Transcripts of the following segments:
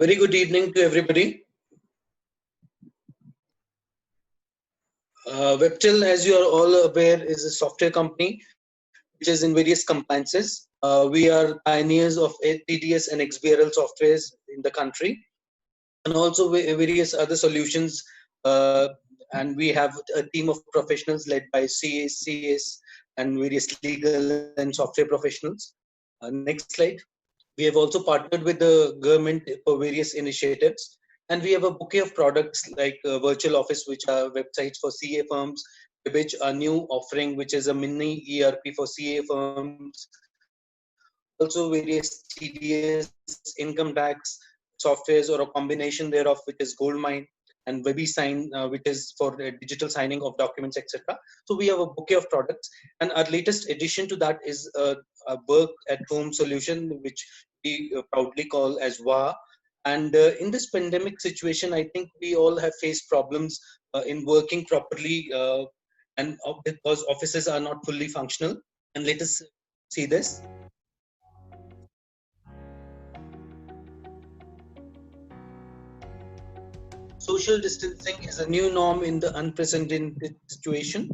Very good evening to everybody. Webtel, as you are all aware, is a software company which is in various compliances. We are pioneers of TDS and XBRL softwares in the country, and also various other solutions. And we have a team of professionals led by CAs, CS, and various legal and software professionals. Next slide. We have also partnered with the government for various initiatives, and we have a bouquet of products like Virtual Office, which are websites for CA firms, which a new offering, which is a mini ERP for CA firms. Also, various TDS, income tax softwares, or a combination thereof, which is Goldmine, and WebEsign, which is for digital signing of documents, etc. So we have a bouquet of products, and our latest addition to that is a work at home solution, which we proudly call as WA. And in this pandemic situation, I think we all have faced problems in working properly, and because offices are not fully functional. And let us see this. Social distancing is a new norm in the unprecedented situation.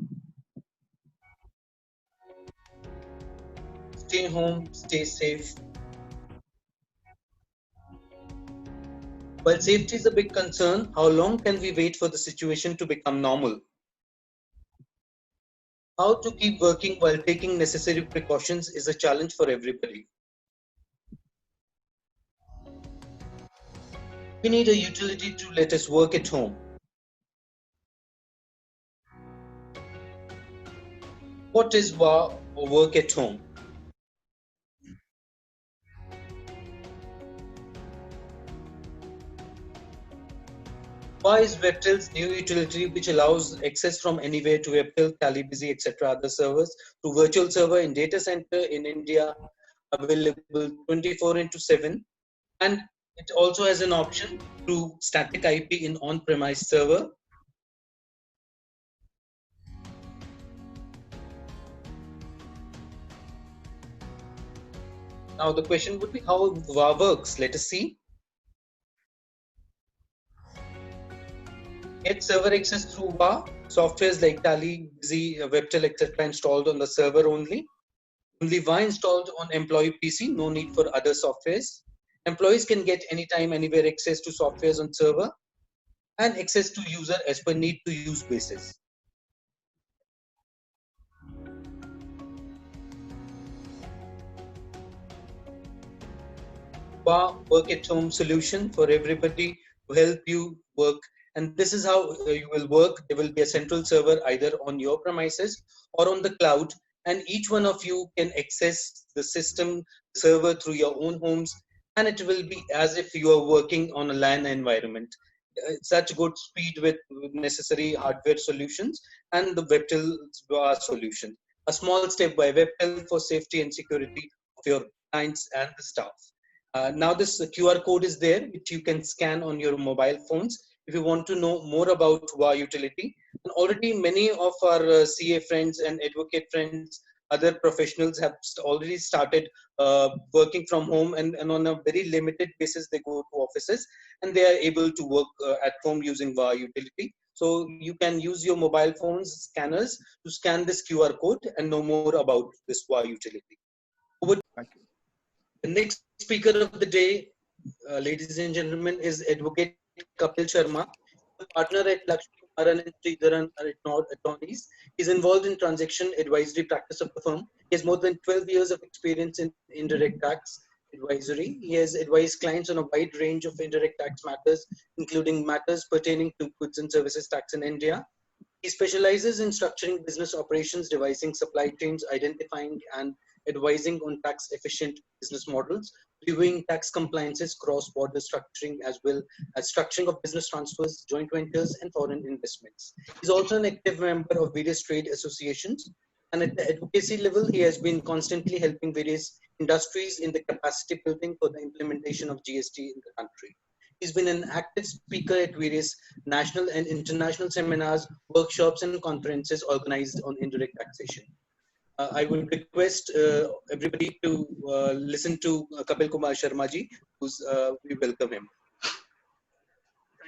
Stay home, stay safe. While safety is a big concern, how long can we wait for the situation to become normal? How to keep working while taking necessary precautions is a challenge for everybody. We need a utility to let us work at home. What is WA or work at home? WA is Webtel's new utility which allows access from anywhere to Webtel, TallyBusy, etc. other servers to virtual server in data center in India, available 24/7, and it also has an option to static IP in on-premise server. Now the question would be how WA works. Let us see. Get server access through WA. Softwares like Tally, Busy, Webtel, etc. installed on the server only. Only WA installed on employee PC, no need for other softwares. Employees can get anytime, anywhere access to softwares on server, and access to user as per need to use basis. WA work at home solution for everybody to help you work. And this is how you will work. There will be a central server either on your premises or on the cloud, and each one of you can access the system server through your own homes, and it will be as if you are working on a LAN environment. Such good speed with necessary hardware solutions and the Webtel solution. A small step by Webtel for safety and security of your clients and the staff. Now this QR code is there, which you can scan on your mobile phones if you want to know more about WA utility. And already many of our CA friends and advocate friends, other professionals have already started working from home, and on a very limited basis they go to offices, and they are able to work at home using WA utility. So you can use your mobile phones scanners to scan this QR code and know more about this WA utility. Thank you. The next speaker of the day, ladies and gentlemen, is Advocate Kapil Sharma, a partner at Lakshmi Kumaran and Sridharan Attorneys. He's involved in transaction advisory practice of the firm. He has more than 12 years of experience in indirect tax advisory. He has advised clients on a wide range of indirect tax matters, including matters pertaining to goods and services tax in India. He specializes in structuring business operations, devising supply chains, identifying and advising on tax efficient business models, reviewing tax compliances, cross-border structuring, as well as structuring of business transfers, joint ventures, and foreign investments. He's also an active member of various trade associations. And at the advocacy level, he has been constantly helping various industries in the capacity building for the implementation of GST in the country. He's been an active speaker at various national and international seminars, workshops, and conferences organized on indirect taxation. I would request everybody to listen to Kapil Kumar Sharma ji, we welcome him.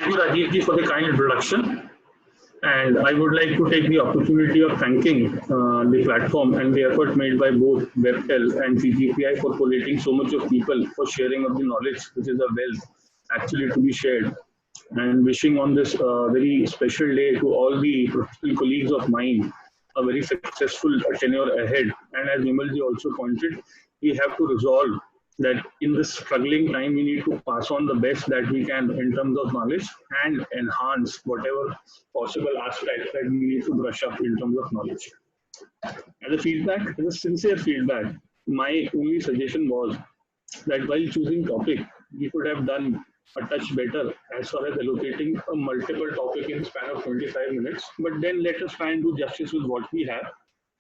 you, Rajiv ji, for the kind introduction. And I would like to take the opportunity of thanking the platform and the effort made by both WebTel and CGPI for collating so much of people for sharing of the knowledge, which is a wealth actually to be shared. And wishing on this very special day to all the professional colleagues of mine a very successful tenure ahead. And as Vimalji also pointed, we have to resolve that in this struggling time, we need to pass on the best that we can in terms of knowledge and enhance whatever possible aspects that we need to brush up in terms of knowledge. As a feedback, as a sincere feedback, my only suggestion was that while choosing topic, we could have done a touch better as far as allocating a multiple topic in span of 25 minutes. But then let us try and do justice with what we have.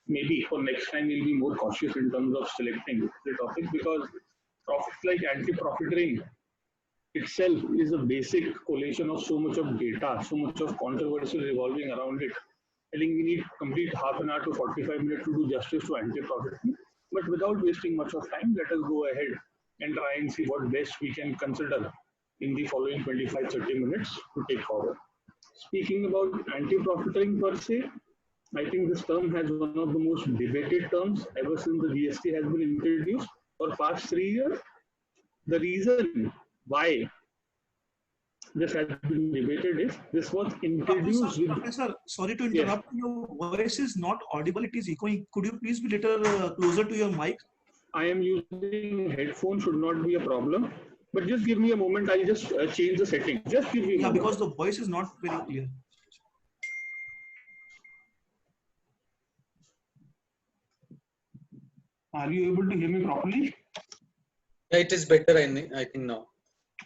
Maybe for next time we'll be more cautious in terms of selecting the topic, because topics like anti-profiteering itself is a basic collation of so much of data, so much of controversy revolving around it. I think we need complete half an hour to 45 minutes to do justice to anti-profiteering. But without wasting much of time, let us go ahead and try and see what best we can consider in the following 25-30 minutes to take forward. Speaking about anti-profiteering per se, I think this term has one of the most debated terms ever since the GST has been introduced for past 3 years. The reason why this has been debated is this was introduced with... Professor, sorry to interrupt. Yes. Your voice is not audible. It is echoing. Could you please be little closer to your mic? I am using headphones, should not be a problem. But just give me a moment. I'll just change the setting. Just give me a moment. Because the voice is not very clear. Are you able to hear me properly? Yeah, it is better, I think now.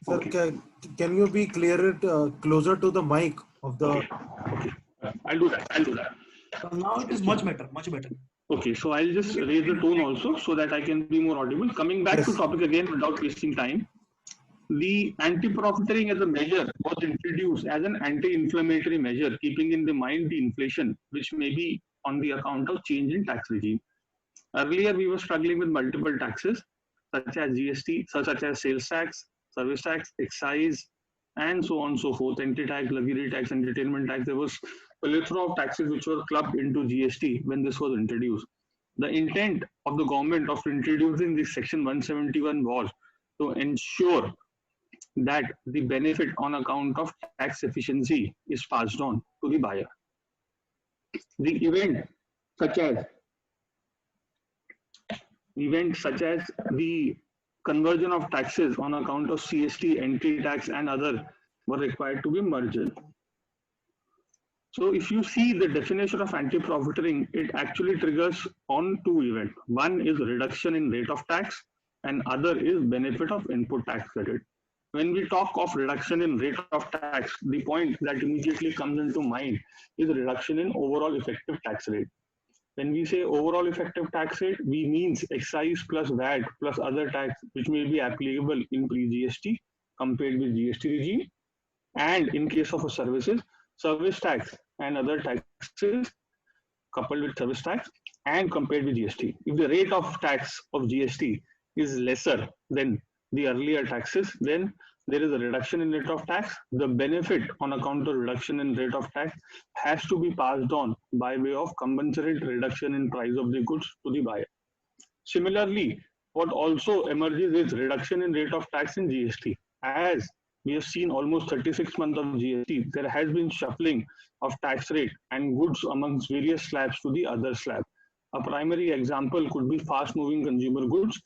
Sir, okay. Can you be clearer, closer to the mic of the... Okay. I'll do that. Now it is much better, Okay, so I'll just raise the tone also so that I can be more audible. Coming back to topic again without wasting time. The anti-profiteering as a measure was introduced as an anti-inflammatory measure, keeping in the mind the inflation, which may be on the account of change in tax regime. Earlier, we were struggling with multiple taxes, such as GST, such as sales tax, service tax, excise, and so on and so forth, entry tax, luxury tax, entertainment tax. There was a plethora of taxes which were clubbed into GST when this was introduced. The intent of the government of introducing this section 171 was to ensure that the benefit on account of tax efficiency is passed on to the buyer. The event such as the conversion of taxes on account of CST, entry tax and other were required to be merged. So if you see the definition of anti-profiteering, it actually triggers on two events. One is reduction in rate of tax and other is benefit of input tax credit. When we talk of reduction in rate of tax, the point that immediately comes into mind is reduction in overall effective tax rate. When we say overall effective tax rate, we means excise plus VAT plus other tax which may be applicable in pre-GST compared with GST regime, and in case of a services, service tax and other taxes coupled with service tax and compared with GST. If the rate of tax of GST is lesser than the earlier taxes, then there is a reduction in rate of tax. The benefit on account of reduction in rate of tax has to be passed on by way of commensurate reduction in price of the goods to the buyer. Similarly, what also emerges is reduction in rate of tax in GST. As we have seen almost 36 months of GST, there has been shuffling of tax rate and goods amongst various slabs to the other slab. A primary example could be fast-moving consumer goods,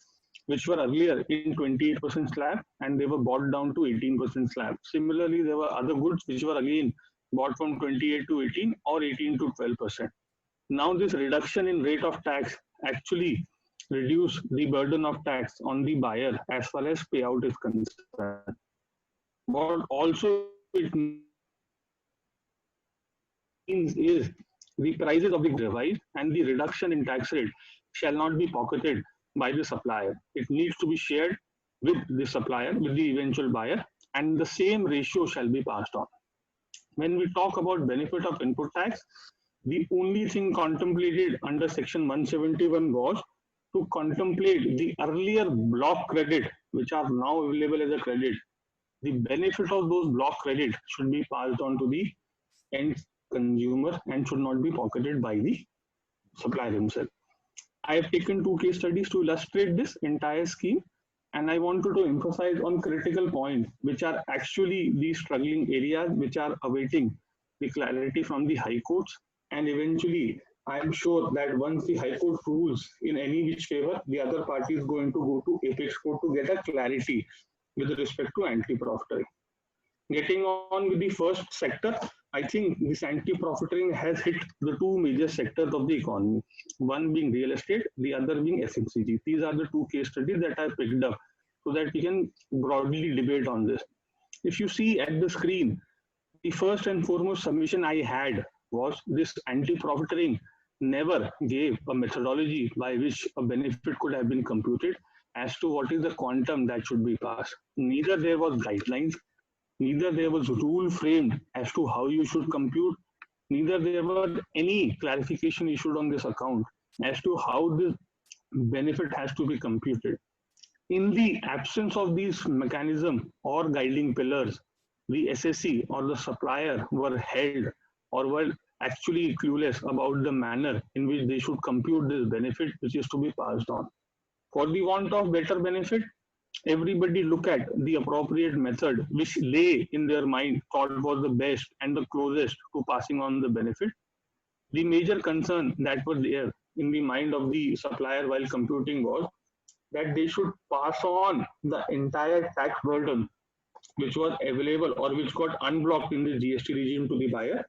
which were earlier in 28% slab and they were bought down to 18% slab. Similarly, there were other goods which were again bought from 28 to 18 or 18 to 12%. Now this reduction in rate of tax actually reduce the burden of tax on the buyer as far as payout is concerned. What also it means is the prices of the device and the reduction in tax rate shall not be pocketed by the supplier. It needs to be shared with the supplier, with the eventual buyer, and the same ratio shall be passed on. When we talk about benefit of input tax, the only thing contemplated under section 171 was to contemplate the earlier block credit, which are now available as a credit, the benefit of those block credit should be passed on to the end consumer and should not be pocketed by the supplier himself. I have taken 2 case studies to illustrate this entire scheme, and I wanted to emphasize on critical points, which are actually the struggling areas which are awaiting the clarity from the high courts. And eventually, I am sure that once the high court rules in any which favor, the other party is going to go to apex court to get a clarity with respect to anti-profiteering. Getting on with the first sector, I think this anti-profiteering has hit the 2 major sectors of the economy, one being real estate, the other being FMCG. These are the 2 case studies that I picked up so that we can broadly debate on this. If you see at the screen, the first and foremost submission I had was this anti-profiteering never gave a methodology by which a benefit could have been computed as to what is the quantum that should be passed. Neither there was guidelines, neither there was rule framed as to how you should compute, neither there was any clarification issued on this account as to how this benefit has to be computed. In the absence of these mechanism or guiding pillars, the SSC or the supplier were held or were actually clueless about the manner in which they should compute this benefit which is to be passed on. For the want of better benefit, everybody look at the appropriate method which they in their mind thought was the best and the closest to passing on the benefit. The major concern that was there in the mind of the supplier while computing was that they should pass on the entire tax burden which was available or which got unblocked in the GST regime to the buyer.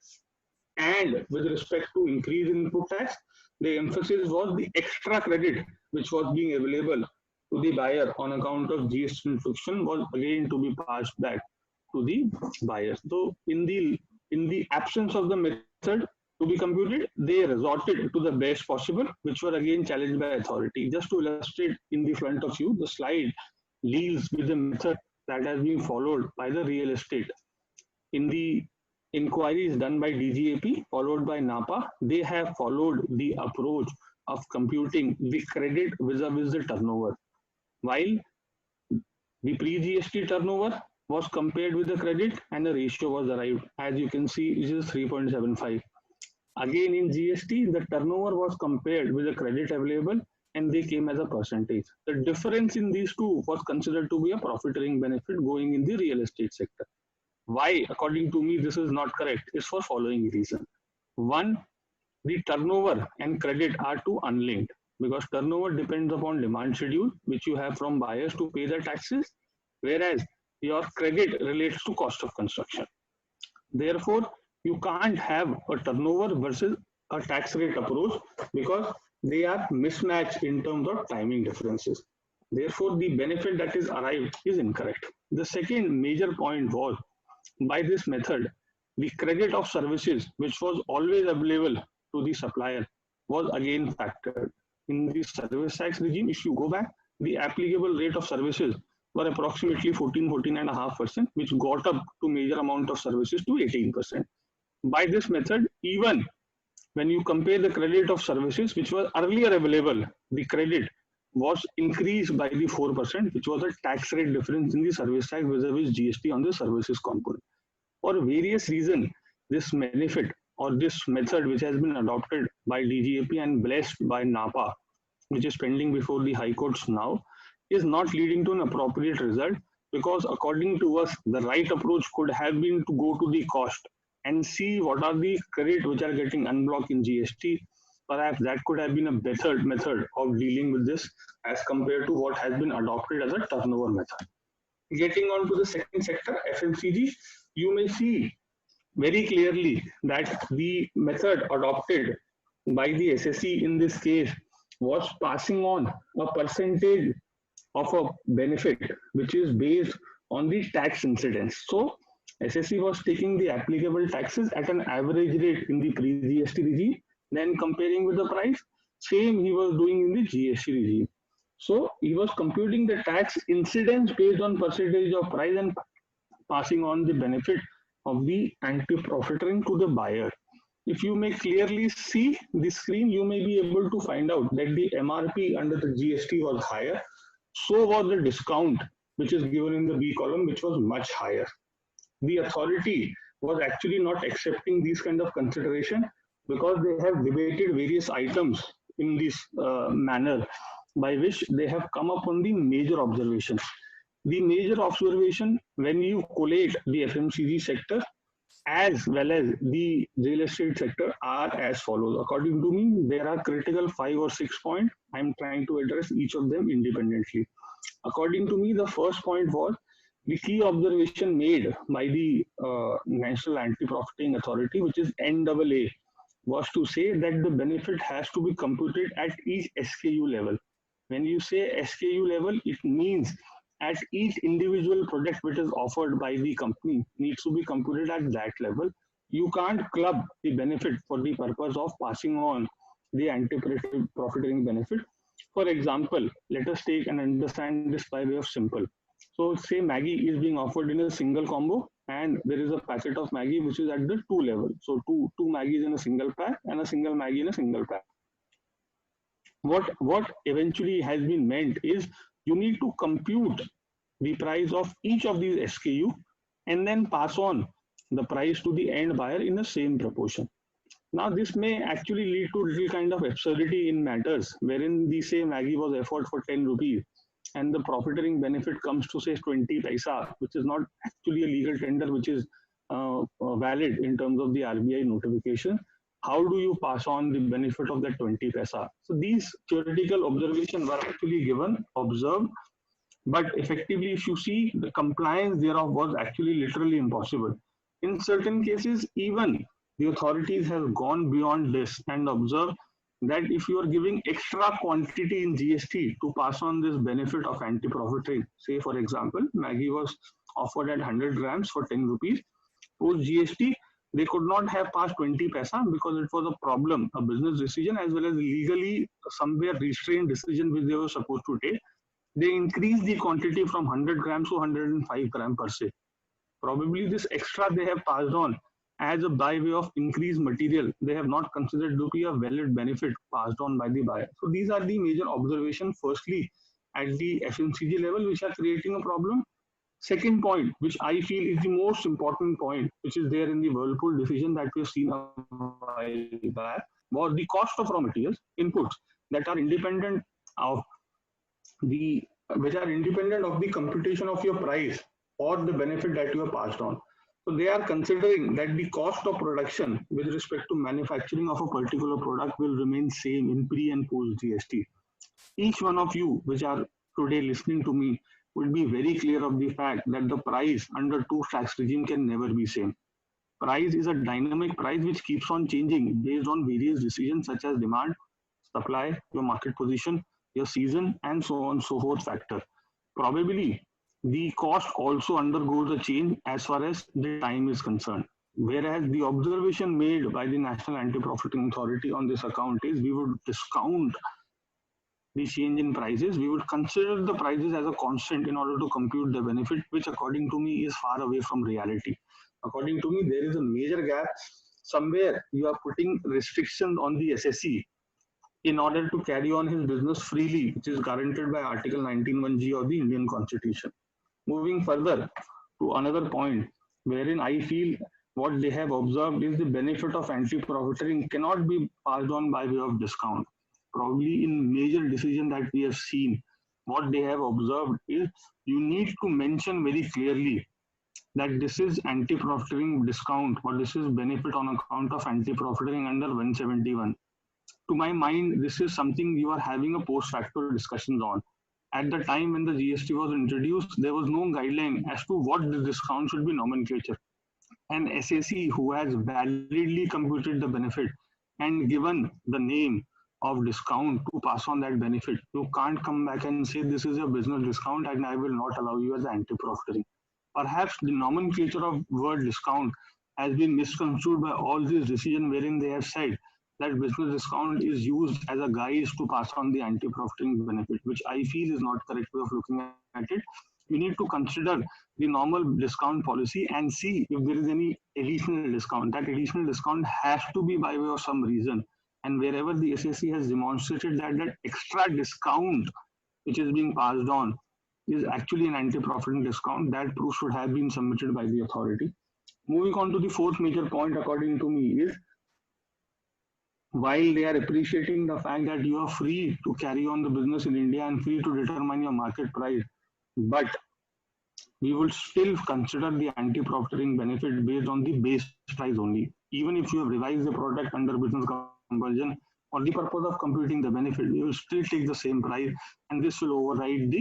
And with respect to increase in input tax, the emphasis was the extra credit which was being available to the buyer on account of GST infliction was again to be passed back to the buyer. So in the absence of the method to be computed, they resorted to the best possible, which were again challenged by authority. Just to illustrate in the front of you, the slide deals with the method that has been followed by the real estate. In the inquiries done by DGAP, followed by NAPA, they have followed the approach of computing the credit vis-a-vis the turnover. While the pre-GST turnover was compared with the credit and a ratio was arrived. As you can see, it is 3.75. Again, in GST, the turnover was compared with the credit available and they came as a percentage. The difference in these two was considered to be a profiteering benefit going in the real estate sector. Why, according to me, this is not correct is for following reason. One, the turnover and credit are two unlinked because turnover depends upon demand schedule, which you have from buyers to pay the taxes, whereas your credit relates to cost of construction. Therefore, you can't have a turnover versus a tax rate approach because they are mismatched in terms of timing differences. Therefore, the benefit that is arrived is incorrect. The second major point was, by this method, the credit of services, which was always available to the supplier, was again factored. In the service tax regime, if you go back, the applicable rate of services were approximately 14.5%, which got up to major amount of services to 18%. By this method, even when you compare the credit of services, which was earlier available, the credit was increased by the 4%, which was a tax rate difference in the service tax vis-a-vis GST on the services component. For various reasons, this benefit or this method, which has been adopted by DGAP and blessed by NAPA, which is pending before the high courts now, is not leading to an appropriate result because according to us, the right approach could have been to go to the cost and see what are the credit which are getting unblocked in GST. Perhaps that could have been a better method of dealing with this as compared to what has been adopted as a turnover method. Getting on to the second sector, FMCG, you may see very clearly that the method adopted by the SSC in this case was passing on a percentage of a benefit which is based on the tax incidence. So SSC was taking the applicable taxes at an average rate in the pre-GST regime, then comparing with the price, same he was doing in the GST regime. So he was computing the tax incidence based on percentage of price and passing on the benefit of the anti-profiteering to the buyer. If you may clearly see the screen, you may be able to find out that the MRP under the GST was higher. So was the discount which is given in the B column, which was much higher. The authority was actually not accepting these kind of consideration because they have debated various items in this manner by which they have come upon the major observations. The major observation, when you collate the FMCG sector as well as the real estate sector, are as follows. According to me, there are critical 5 or 6 points. I'm trying to address each of them independently. According to me, the first point was the key observation made by the National Anti-Profiting Authority, which is NAA, was to say that the benefit has to be computed at each SKU level. When you say SKU level, it means at each individual product which is offered by the company needs to be computed at that level. You can't club the benefit for the purpose of passing on the anti-profiteering benefit. For example, let us take and understand this by way of simple. So say Maggi is being offered in a single combo and there is a packet of Maggi which is at the 2 level. So two Maggis in a single pack and a single Maggi in a single pack. What eventually has been meant is you need to compute the price of each of these SKU and then pass on the price to the end buyer in the same proportion. Now this may actually lead to little kind of absurdity in matters wherein the say Maggi was offered for 10 rupees and the profiteering benefit comes to say 20 paisa, which is not actually a legal tender, which is valid in terms of the RBI notification. How do you pass on the benefit of that 20 paisa? So these theoretical observations were actually given, observed, but effectively if you see, the compliance thereof was actually literally impossible. In certain cases, even the authorities have gone beyond this and observed that if you are giving extra quantity in GST to pass on this benefit of anti-profiteering, say for example, Maggi was offered at 100 grams for 10 rupees, post GST, they could not have passed 20 paisa because it was a problem, a business decision as well as legally somewhere restrained decision which they were supposed to take. They increased the quantity from 100 grams to 105 grams per se. Probably this extra they have passed on as a by way of increased material, they have not considered to be a valid benefit passed on by the buyer. So these are the major observations, firstly, at the FMCG level, which are creating a problem. Second point, which I feel is the most important point, which is there in the Whirlpool decision that we have seen a while back, was the cost of raw materials, inputs that are independent of the computation of your price or the benefit that you have passed on. So they are considering that the cost of production with respect to manufacturing of a particular product will remain same in pre and post GST. Each one of you which are today listening to me will be very clear of the fact that the price under two tax regime can never be same. Price is a dynamic price which keeps on changing based on various decisions such as demand, supply, your market position, your season, and so on so forth factor. Probably the cost also undergoes a change as far as the time is concerned. Whereas the observation made by the National Anti-Profiting Authority on this account is we would discount the change in prices. We would consider the prices as a constant in order to compute the benefit, which according to me is far away from reality. According to me, there is a major gap. Somewhere you are putting restrictions on the SSE in order to carry on his business freely, which is guaranteed by Article 19(1)(g) of the Indian Constitution. Moving further to another point, wherein I feel what they have observed is the benefit of anti-profiteering cannot be passed on by way of discount. Probably in major decision that we have seen, what they have observed is you need to mention very clearly that this is anti-profiteering discount or this is benefit on account of anti-profiteering under 171. To my mind, this is something you are having a post-facto discussions on. At the time when the GST was introduced, there was no guideline as to what the discount should be nomenclature. And SAC, who has validly computed the benefit and given the name of discount to pass on that benefit, you can't come back and say this is a business discount and I will not allow you as anti-profiteering. Perhaps the nomenclature of word discount has been misconstrued by all these decisions wherein they have said that business discount is used as a guise to pass on the anti-profiteering benefit, which I feel is not correct way of looking at it. We need to consider the normal discount policy and see if there is any additional discount. That additional discount has to be by way of some reason. And wherever the SSC has demonstrated that that extra discount which is being passed on is actually an anti-profiting discount. That proof should have been submitted by the authority. Moving on to the fourth major point, according to me, is while they are appreciating the fact that you are free to carry on the business in India and free to determine your market price, but we will still consider the anti-profiteering benefit based on the base price only. Even if you have revised the product under business compulsion for the purpose of computing the benefit, you will still take the same price, and this will override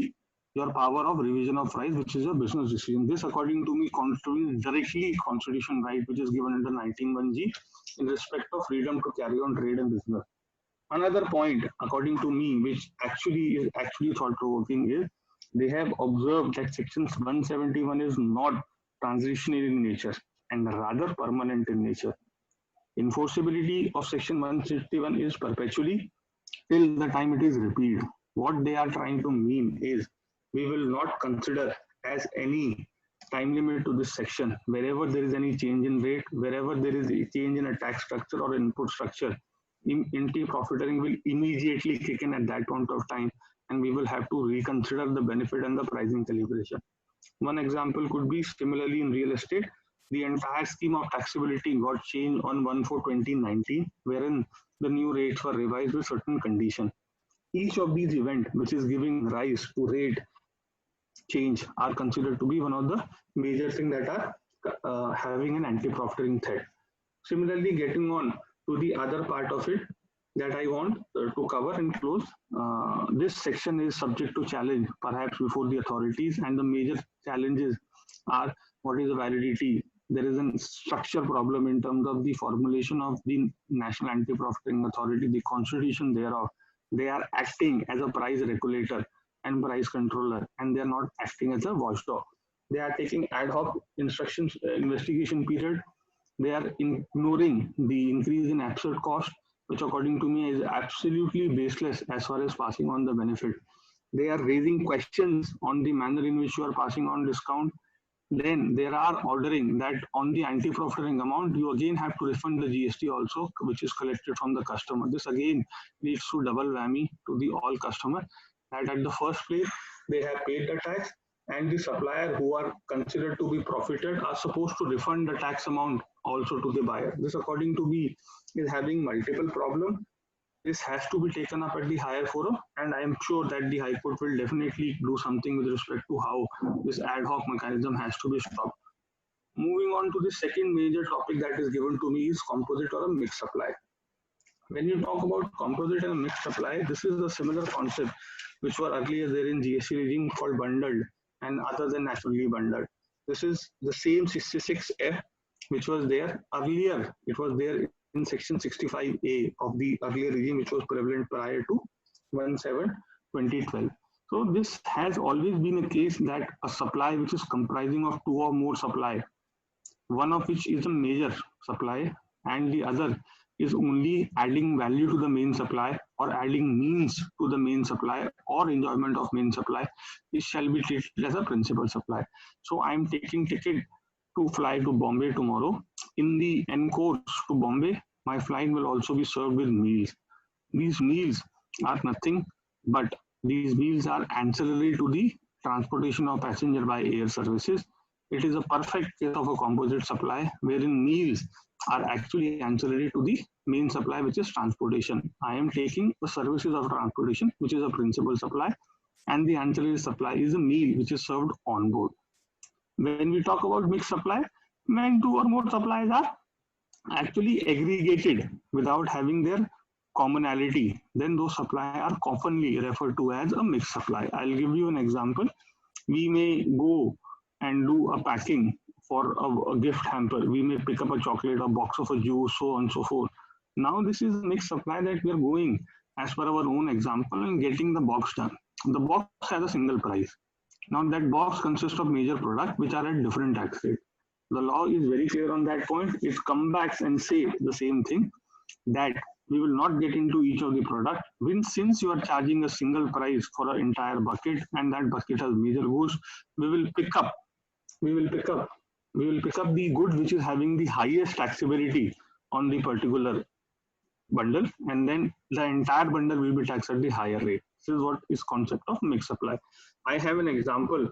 your power of revision of price, which is a business decision. This, according to me, contravenes directly constitution right, which is given under 19(1)(g) in respect of freedom to carry on trade and business. Another point, according to me, which is thought-provoking, is they have observed that section 171 is not transitionary in nature and rather permanent in nature. Enforceability of section 161 is perpetually till the time it is repealed. What they are trying to mean is we will not consider as any time limit to this section. Wherever there is any change in rate, wherever there is a change in a tax structure or input structure, anti-profiteering will immediately kick in at that point of time, and we will have to reconsider the benefit and the pricing calibration. One example could be similarly in real estate. The entire scheme of taxability got changed on 1/4/2019, wherein the new rates were revised with certain conditions. Each of these events, which is giving rise to rate change, are considered to be one of the major things that are having an anti-profiteering threat. Similarly, getting on to the other part of it that I want to cover and close, this section is subject to challenge perhaps before the authorities, and the major challenges are: what is the validity? There is a structure problem in terms of the formulation of the National Anti-Profiteering Authority, the constitution thereof. They are acting as a price regulator and price controller, and they are not acting as a watchdog. They are taking ad hoc instructions, investigation period. They are ignoring the increase in absurd cost, which according to me is absolutely baseless as far as passing on the benefit. They are raising questions on the manner in which you are passing on discount. Then there are ordering that on the anti-profiteering amount, you again have to refund the GST also, which is collected from the customer. This again leads to double whammy to the all customer, that at the first place, they have paid the tax, and the supplier who are considered to be profited are supposed to refund the tax amount also to the buyer. This, according to me, is having multiple problems. This has to be taken up at the higher forum, and I am sure that the High Court will definitely do something with respect to how this ad hoc mechanism has to be stopped. Moving on to the second major topic that is given to me is composite or a mixed supply. When you talk about composite and mixed supply, this is a similar concept which were earlier there in GST regime called bundled and other than nationally bundled. This is the same 66F which was there earlier. It was there in section 65A of the earlier regime, which was prevalent prior to 1/7/2012. So this has always been a case that a supply which is comprising of two or more supply, one of which is a major supply and the other is only adding value to the main supply or adding means to the main supply or enjoyment of main supply, it shall be treated as a principal supply. So I am taking ticket to fly to Bombay tomorrow. In the end course to Bombay, my flight will also be served with meals. These meals are nothing but these meals are ancillary to the transportation of passenger by air services. It is a perfect case of a composite supply wherein meals are actually ancillary to the main supply, which is transportation. I am taking the services of transportation, which is a principal supply, and the ancillary supply is a meal which is served on board. When we talk about mixed supply, when two or more supplies are actually aggregated without having their commonality, then those supplies are commonly referred to as a mixed supply. I'll give you an example. We may go and do a packing for a gift hamper. We may pick up a chocolate, a box of a juice, so on and so forth. Now this is a mixed supply that we are going as per our own example and getting the box done. The box has a single price. Now that box consists of major products which are at different tax rates. The law is very clear on that point. It comes back and say the same thing, that we will not get into each of the product. Since you are charging a single price for an entire bucket and that bucket has major goods, we will pick up the good which is having the highest taxability on the particular bundle, and then the entire bundle will be taxed at the higher rate. This is what is concept of mixed supply. I have an example,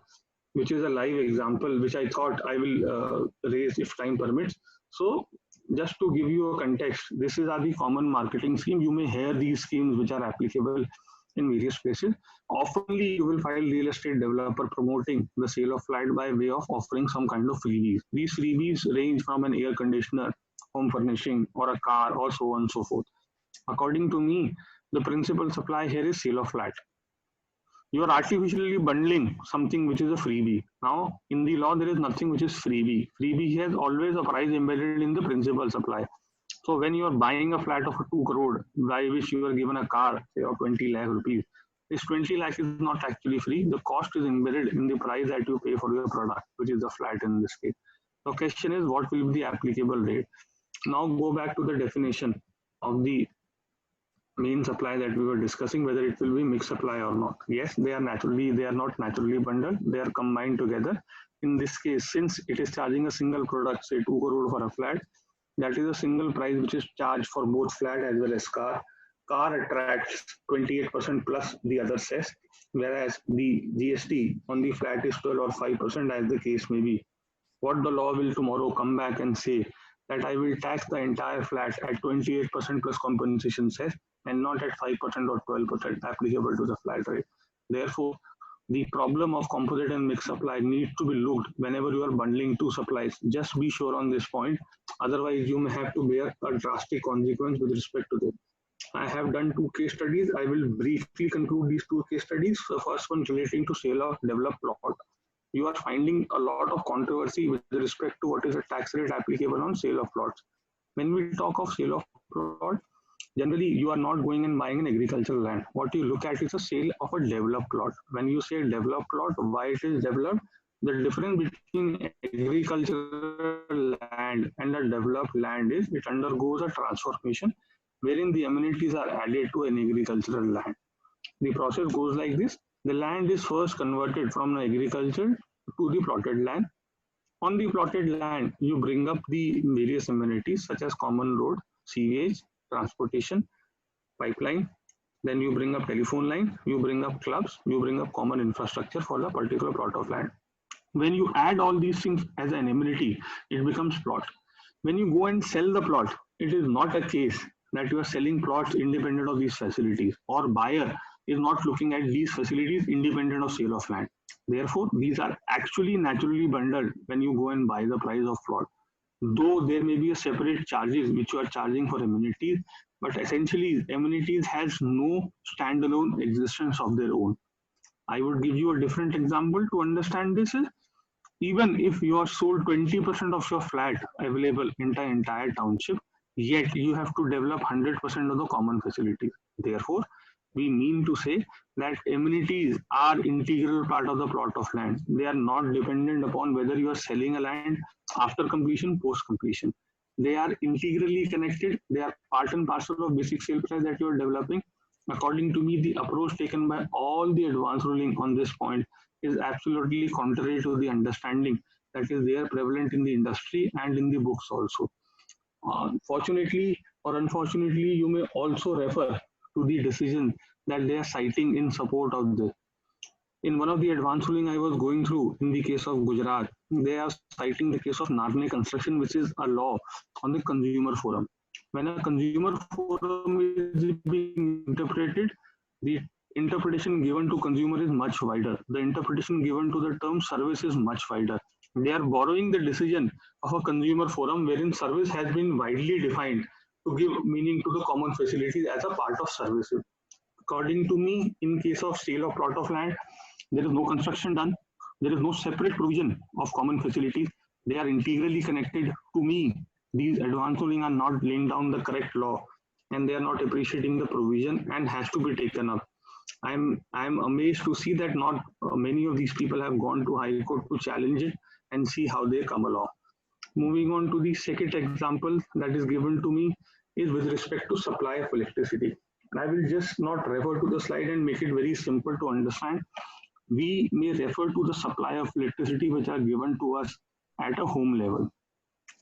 which is a live example, which I thought I will raise if time permits. So just to give you a context, this is the common marketing scheme. You may hear these schemes which are applicable in various places. Oftenly, you will find real estate developer promoting the sale of flat by way of offering some kind of freebies. These freebies range from an air conditioner, home furnishing, or a car, or so on and so forth. According to me, the principal supply here is sale of flat. You are artificially bundling something which is a freebie. Now, in the law, there is nothing which is freebie. Freebie has always a price embedded in the principal supply. So when you are buying a flat of 2 crore, by which you are given a car, say of 20 lakh rupees, this 20 lakh is not actually free. The cost is embedded in the price that you pay for your product, which is the flat in this case. The question is, what will be the applicable rate? Now go back to the definition of the main supply that we were discussing, whether it will be mixed supply or not. Yes, they are not naturally bundled, they are combined together. In this case, since it is charging a single product, say 2 crore for a flat, that is a single price which is charged for both flat as well as car. Car attracts 28% plus the other cess, whereas the GST on the flat is 12 or 5% as the case may be. What the law will tomorrow come back and say that I will tax the entire flat at 28% plus compensation cess and not at 5% or 12% applicable to the flat rate. Therefore, the problem of composite and mixed supply needs to be looked whenever you are bundling two supplies. Just be sure on this point. Otherwise, you may have to bear a drastic consequence with respect to this. I have done 2 case studies. I will briefly conclude these 2 case studies. The first one relating to sale of developed plot. You are finding a lot of controversy with respect to what is the tax rate applicable on sale of plots. When we talk of sale of plot, generally you are not going and buying an agricultural land. What you look at is a sale of a developed plot. When you say developed plot, why it is developed? The difference between agricultural land and a developed land is it undergoes a transformation wherein the amenities are added to an agricultural land. The process goes like this. The land is first converted from agriculture to the plotted land. On the plotted land, you bring up the various amenities such as common road, sewage, transportation, pipeline. Then you bring up telephone line, you bring up clubs, you bring up common infrastructure for the particular plot of land. When you add all these things as an amenity, it becomes plot. When you go and sell the plot, it is not a case that you are selling plots independent of these facilities, or buyer is not looking at these facilities independent of sale of land. Therefore, these are actually naturally bundled when you go and buy the price of plot. Though there may be a separate charges which you are charging for amenities, but essentially amenities has no standalone existence of their own. I would give you a different example to understand this is, even if you are sold 20% of your flat available in the entire township, yet you have to develop 100% of the common facilities. Therefore, we mean to say that amenities are integral part of the plot of land. They are not dependent upon whether you are selling a land after completion, post completion. They are integrally connected. They are part and parcel of basic sale price that you are developing. According to me, the approach taken by all the advanced ruling on this point is absolutely contrary to the understanding that is there prevalent in the industry and in the books also. Fortunately or unfortunately, you may also refer to the decision that they are citing in support of this. In one of the advanced ruling I was going through in the case of Gujarat, they are citing the case of Narne Construction, which is a law on the consumer forum. When a consumer forum is being interpreted, the interpretation given to consumer is much wider. The interpretation given to the term service is much wider. They are borrowing the decision of a consumer forum wherein service has been widely defined to give meaning to the common facilities as a part of services. According to me, in case of sale of plot of land, there is no construction done. There is no separate provision of common facilities. They are integrally connected. To me, these advanced ruling are not laying down the correct law, and they are not appreciating the provision and has to be taken up. I'm amazed to see that not many of these people have gone to High Court to challenge it and see how they come along. Moving on to the second example that is given to me is with respect to supply of electricity. I will just not refer to the slide and make it very simple to understand. We may refer to the supply of electricity which are given to us at a home level.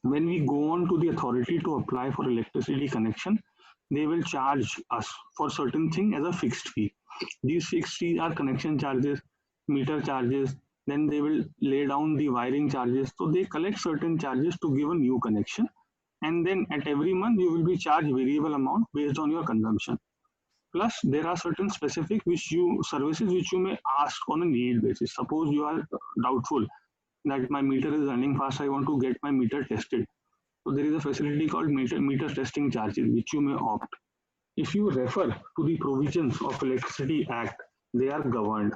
When we go on to the authority to apply for electricity connection, they will charge us for certain thing as a fixed fee. These fixed fees are connection charges, meter charges, then they will lay down the wiring charges. So they collect certain charges to give a new connection. And then at every month, you will be charged variable amount based on your consumption. Plus, there are certain specific services which you may ask on a need basis. Suppose you are doubtful that my meter is running fast, I want to get my meter tested. So there is a facility called meter testing charges, which you may opt. If you refer to the provisions of Electricity Act, they are governed.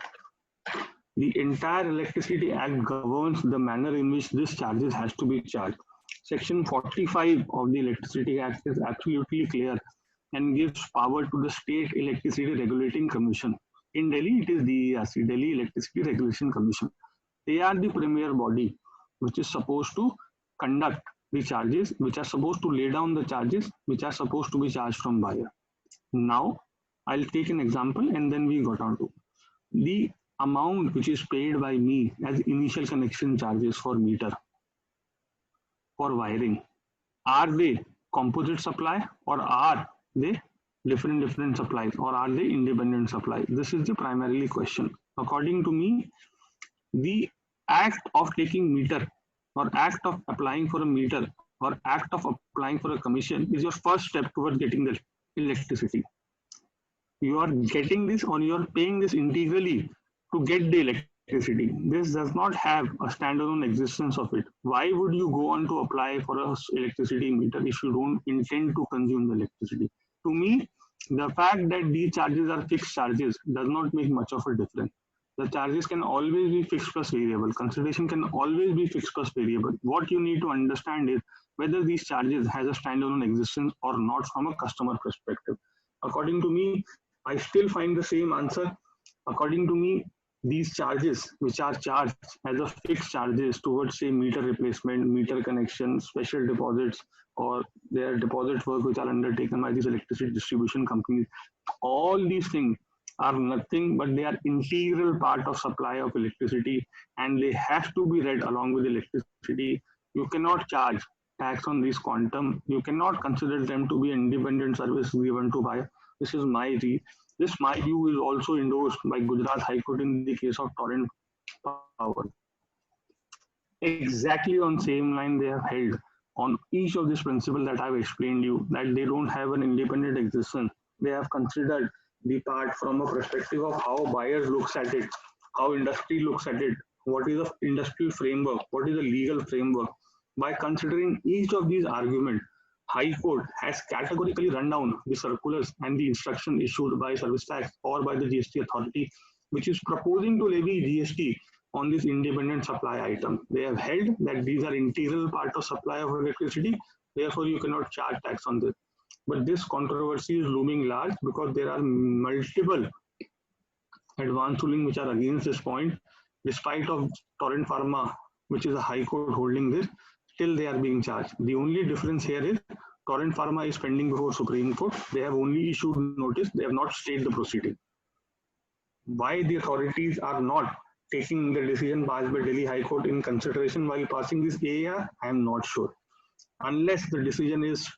The entire Electricity Act governs the manner in which this charges has to be charged. Section 45 of the Electricity Act is absolutely clear and gives power to the State Electricity Regulating Commission. In Delhi, it is DERC, Delhi Electricity Regulation Commission. They are the premier body which is supposed to conduct the charges, which are supposed to lay down the charges, which are supposed to be charged from buyer. Now, I'll take an example and then we got on to the amount which is paid by me as initial connection charges for meter, for wiring. Are they composite supply or are they different supplies or are they independent supplies? This is the primarily question. According to me, the act of taking meter or act of applying for a meter or act of applying for a commission is your first step towards getting the electricity. You are getting this or you are paying this integrally to get the electricity. This does not have a standalone existence of it. Why would you go on to apply for a electricity meter if you don't intend to consume the electricity? To me, the fact that these charges are fixed charges does not make much of a difference. The charges can always be fixed plus variable. Consideration can always be fixed plus variable. What you need to understand is whether these charges has a standalone existence or not from a customer perspective. According to me, I still find the same answer. According to me, these charges which are charged as a fixed charges towards say meter replacement, meter connection, special deposits, or their deposit work which are undertaken by these electricity distribution companies, all these things are nothing but they are integral part of supply of electricity and they have to be read along with electricity. You cannot charge tax on this quantum. You cannot consider them to be independent service given to buyer. This is my view. This my view is also endorsed by Gujarat High Court in the case of Torrent Power. Exactly on same line they have held on each of these principles that I've explained you, that they don't have an independent existence. They have considered the part from a perspective of how buyers looks at it, how industry looks at it, what is the industrial framework, what is the legal framework. By considering each of these arguments, High Court has categorically run down the circulars and the instruction issued by Service Tax or by the GST authority, which is proposing to levy GST on this independent supply item. They have held that these are integral part of supply of electricity, therefore you cannot charge tax on this. But this controversy is looming large because there are multiple advanced rulings which are against this point. Despite of Torrent Pharma, which is a High Court holding this, still they are being charged. The only difference here is Torrent Pharma is pending before Supreme Court. They have only issued notice. They have not stayed the proceeding. Why the authorities are not taking the decision passed by Delhi High Court in consideration while passing this AAR, I am not sure. Unless the decision is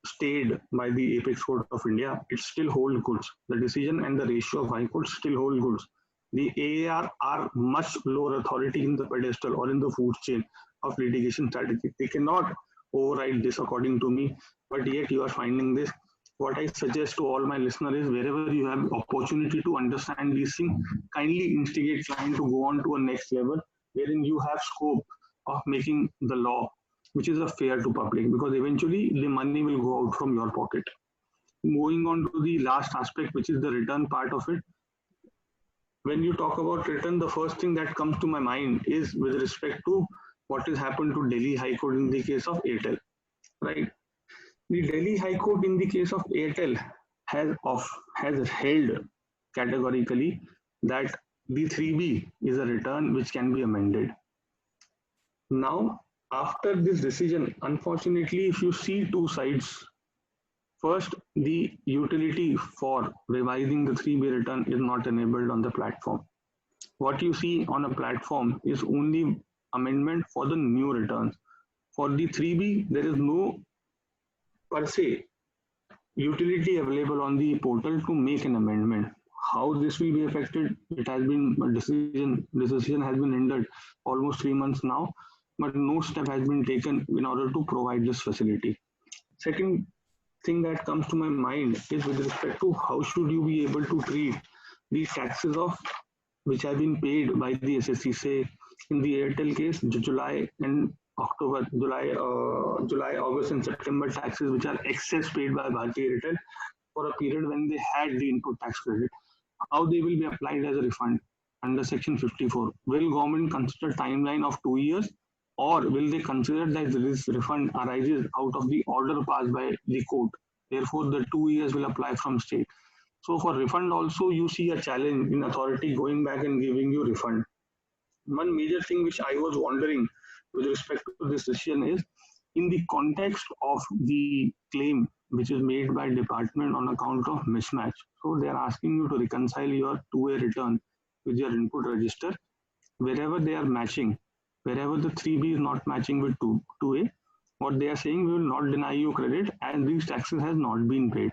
stayed by the Apex Court of India, it still holds goods. The decision and the ratio of High Court still hold goods. The AAR are much lower authority in the pedestal or in the food chain of litigation strategy. They cannot override this according to me, but yet you are finding this. What I suggest to all my listeners is wherever you have opportunity to understand these things, kindly instigate client to go on to a next level wherein you have scope of making the law which is a fair to public, because eventually the money will go out from your pocket. Moving on to the last aspect, which is the return part of it. When you talk about return, the first thing that comes to my mind is with respect to what has happened to Delhi High Court in the case of Airtel, right? The Delhi High Court in the case of Airtel has held categorically that the 3B is a return which can be amended. Now, after this decision, unfortunately, if you see two sides, first, the utility for revising the 3B return is not enabled on the platform. What you see on a platform is only amendment for the new returns. For the 3B, there is no per se utility available on the portal to make an amendment. How this will be affected, it has been a decision has been rendered almost 3 months now, but no step has been taken in order to provide this facility. Second thing that comes to my mind is with respect to how should you be able to treat these taxes of which have been paid by the SSC, say in the Airtel case, July and October, July, August, and September taxes, which are excess paid by Bharti Airtel for a period when they had the input tax credit, how they will be applied as a refund under Section 54. Will government consider timeline of 2 years, or will they consider that this refund arises out of the order passed by the court? Therefore, the 2 years will apply from state. So for refund also, you see a challenge in authority going back and giving you refund. One major thing which I was wondering with respect to this decision is in the context of the claim which is made by department on account of mismatch. So they are asking you to reconcile your two-way return with your input register. Wherever they are matching, wherever the 3B is not matching with 2A, what they are saying, we will not deny you credit as these taxes has not been paid.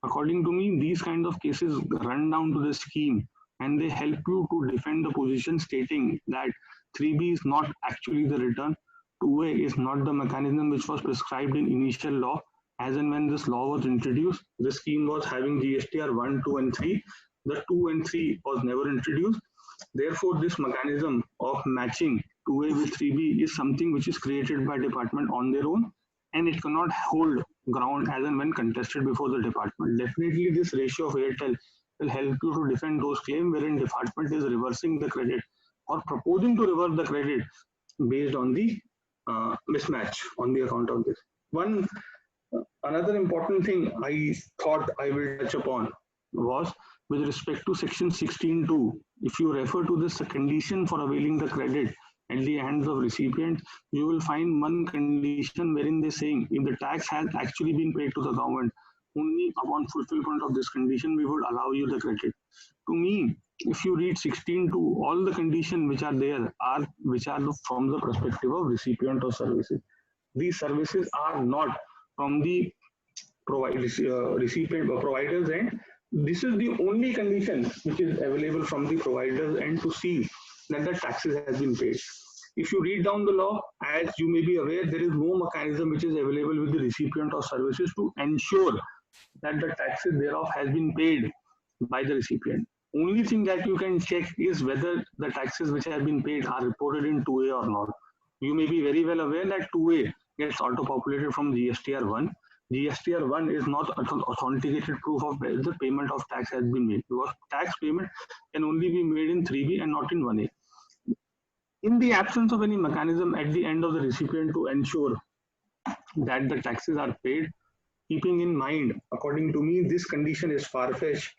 According to me, these kind of cases run down to the scheme and they help you to defend the position stating that 3B is not actually the return, 2A is not the mechanism which was prescribed in initial law. As and when this law was introduced, the scheme was having GSTR 1, 2 and 3. The 2 and 3 was never introduced. Therefore, this mechanism of matching 2A with 3B is something which is created by department on their own, and it cannot hold ground as and when contested before the department. Definitely, this ratio of Airtel will help you to defend those claims wherein department is reversing the credit or proposing to reverse the credit based on the mismatch on the account of this. Another important thing I thought I will touch upon was with respect to section 16.2. If you refer to this condition for availing the credit at the hands of recipient, you will find one condition wherein they're saying if the tax has actually been paid to the government, only upon fulfillment of this condition we would allow you the credit. To me, if you read 16.2, all the conditions which are there are from the perspective of recipient of services. These services are not from the recipient or providers end. This is the only condition which is available from the providers end to see that the taxes has been paid. If you read down the law, as you may be aware, there is no mechanism which is available with the recipient of services to ensure that the taxes thereof has been paid by the recipient. Only thing that you can check is whether the taxes which have been paid are reported in 2A or not. You may be very well aware that 2A gets auto-populated from GSTR 1. GSTR 1 is not authenticated proof of whether the payment of tax has been made, because tax payment can only be made in 3B and not in 1A. In the absence of any mechanism at the end of the recipient to ensure that the taxes are paid, keeping in mind, according to me, this condition is far-fetched.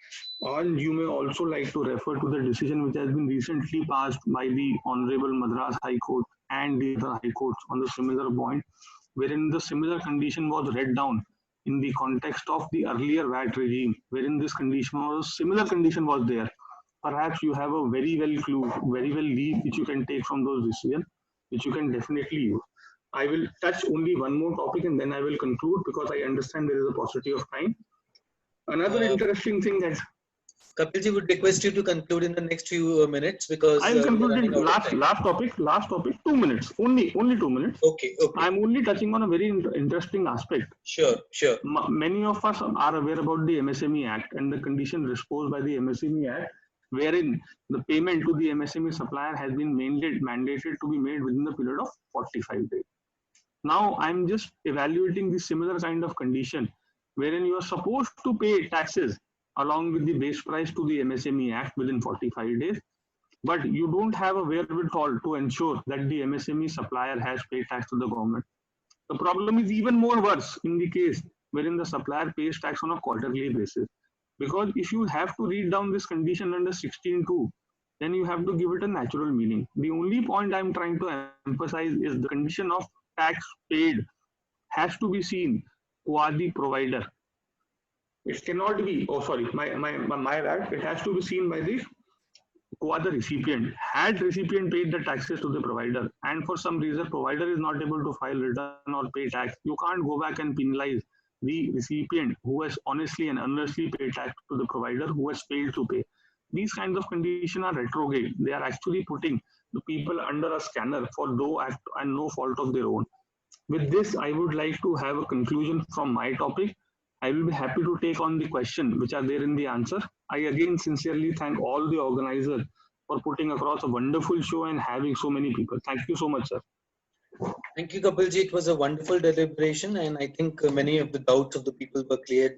And you may also like to refer to the decision which has been recently passed by the Honorable Madras High Court and the other High Courts on the similar point, wherein the similar condition was read down in the context of the earlier VAT regime, wherein this condition was, similar condition was there. Perhaps you have a very well lead which you can take from those decisions, which you can definitely use. I will touch only one more topic and then I will conclude because I understand there is a paucity of time. Another interesting thing that Kapilji would request you to conclude in the next few minutes because I'll conclude in last topic, 2 minutes, only 2 minutes. Okay. I'm only touching on a very interesting aspect. Sure. Many of us are aware about the MSME Act and the condition disposed by the MSME Act, wherein the payment to the MSME supplier has been mandated to be made within the period of 45 days. Now, I'm just evaluating the similar kind of condition wherein you are supposed to pay taxes along with the base price to the MSME Act within 45 days, but you don't have a wherewithal to ensure that the MSME supplier has paid tax to the government. The problem is even more worse in the case wherein the supplier pays tax on a quarterly basis. Because if you have to read down this condition under 16.2, then you have to give it a natural meaning. The only point I'm trying to emphasize is the condition of tax paid has to be seen qua the provider. It cannot be, my bad, it has to be seen by the qua the recipient. Had recipient paid the taxes to the provider and for some reason provider is not able to file return or pay tax, you can't go back and penalize the recipient who has honestly and honestly paid tax to the provider who has failed to pay. These kinds of conditions are retrograde. They are actually putting the people under a scanner for no act and no fault of their own. With this, I would like to have a conclusion from my topic. I will be happy to take on the question which are there in the answer. I again sincerely thank all the organizers for putting across a wonderful show and having so many people. Thank you so much, sir. Thank you, Kapilji. It was a wonderful deliberation, and I think many of the doubts of the people were cleared.